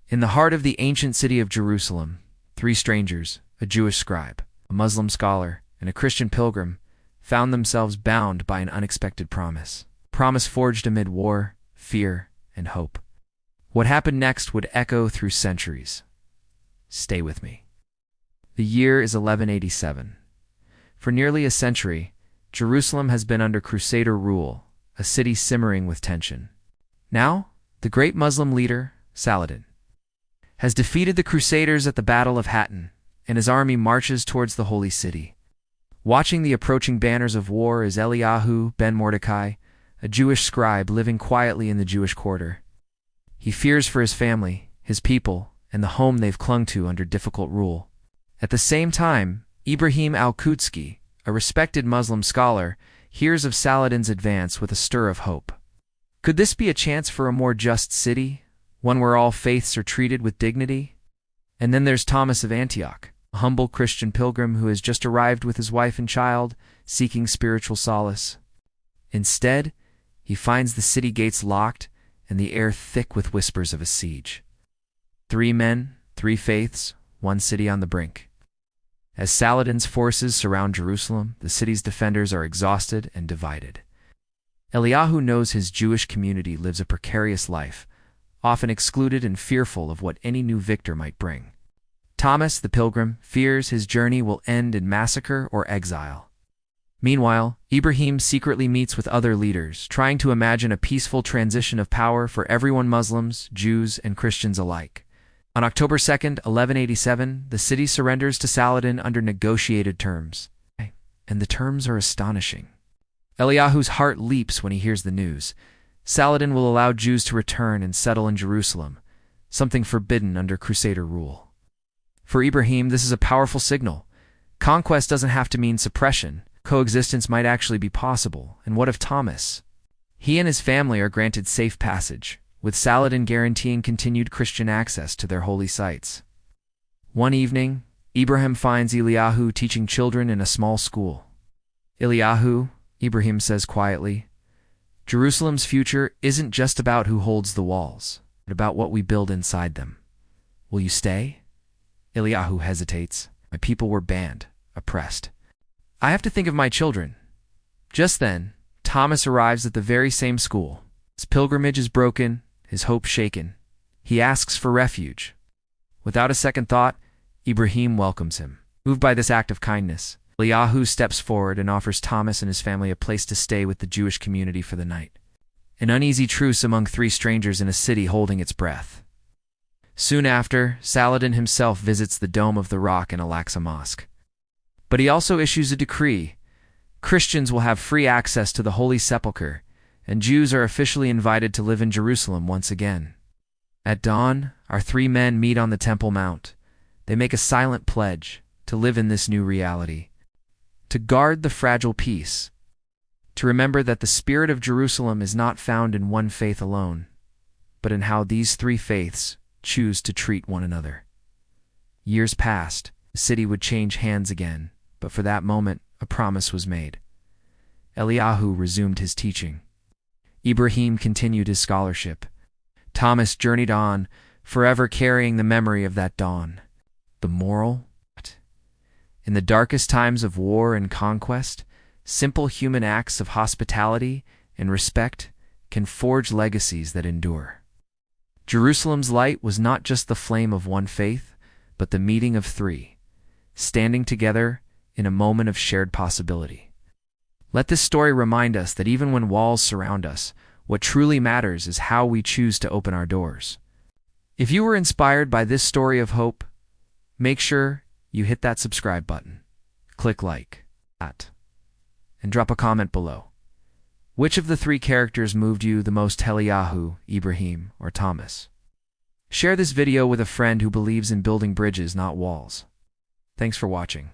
In the heart of the ancient city of Jerusalem, three strangers, a Jewish scribe, a Muslim scholar, and a Christian pilgrim, found themselves bound by an unexpected promise. Promise forged amid war, fear, and hope. What happened next would echo through centuries. Stay with me. The year is 1187. For nearly a century, Jerusalem has been under Crusader rule, a city simmering with tension. Now, the great Muslim leader, Saladin, has defeated the Crusaders at the Battle of Hattin, and his army marches towards the Holy City. Watching the approaching banners of war is Eliyahu ben Mordechai, a Jewish scribe living quietly in the Jewish quarter. He fears for his family, his people, and the home they've clung to under difficult rule. At the same time, Ibrahim al-Qudsī, a respected Muslim scholar, hears of Saladin's advance with a stir of hope. Could this be a chance for a more just city, one where all faiths are treated with dignity? And then there's Thomas of Antioch, a humble Christian pilgrim who has just arrived with his wife and child, seeking spiritual solace. Instead, he finds the city gates locked and the air thick with whispers of a siege. 3 men, 3 faiths, 1 city on the brink. As Saladin's forces surround Jerusalem, the city's defenders are exhausted and divided. Eliyahu knows his Jewish community lives a precarious life, often excluded and fearful of what any new victor might bring. Thomas, the pilgrim, fears his journey will end in massacre or exile. Meanwhile, Ibrahim secretly meets with other leaders, trying to imagine a peaceful transition of power for everyone, Muslims, Jews, and Christians alike. On October 2nd, 1187, the city surrenders to Saladin under negotiated terms. And the terms are astonishing. Eliyahu's heart leaps when he hears the news. Saladin will allow Jews to return and settle in Jerusalem, something forbidden under Crusader rule. For Ibrahim, this is a powerful signal. Conquest doesn't have to mean suppression. Coexistence might actually be possible. And what of Thomas? He and his family are granted safe passage, with Saladin guaranteeing continued Christian access to their holy sites. One evening, Ibrahim finds Eliyahu teaching children in a small school. Eliyahu, Ibrahim says quietly, Jerusalem's future isn't just about who holds the walls, but about what we build inside them. Will you stay? Eliyahu hesitates. My people were banned, oppressed. I have to think of my children. Just then, Thomas arrives at the very same school. His pilgrimage is broken, his hope shaken. He asks for refuge. Without a second thought, Ibrahim welcomes him. Moved by this act of kindness, Eliyahu steps forward and offers Thomas and his family a place to stay with the Jewish community for the night. An uneasy truce among 3 strangers in a city holding its breath. Soon after, Saladin himself visits the Dome of the Rock in Al-Aqsa Mosque. But he also issues a decree. Christians will have free access to the Holy Sepulchre, and Jews are officially invited to live in Jerusalem once again. At dawn, our 3 men meet on the Temple Mount. They make a silent pledge to live in this new reality, to guard the fragile peace, to remember that the spirit of Jerusalem is not found in one faith alone, but in how these 3 faiths choose to treat one another. Years passed, the city would change hands again, but for that moment, a promise was made. Eliyahu resumed his teaching. Ibrahim continued his scholarship. Thomas journeyed on, forever carrying the memory of that dawn. The moral? In the darkest times of war and conquest, simple human acts of hospitality and respect can forge legacies that endure. Jerusalem's light was not just the flame of one faith, but the meeting of 3, standing together in a moment of shared possibility. Let this story remind us that even when walls surround us, what truly matters is how we choose to open our doors. If you were inspired by this story of hope, make sure you hit that subscribe button, click like, and drop a comment below. Which of the 3 characters moved you the most, Eliyahu, Ibrahim, or Thomas? Share this video with a friend who believes in building bridges, not walls. Thanks for watching.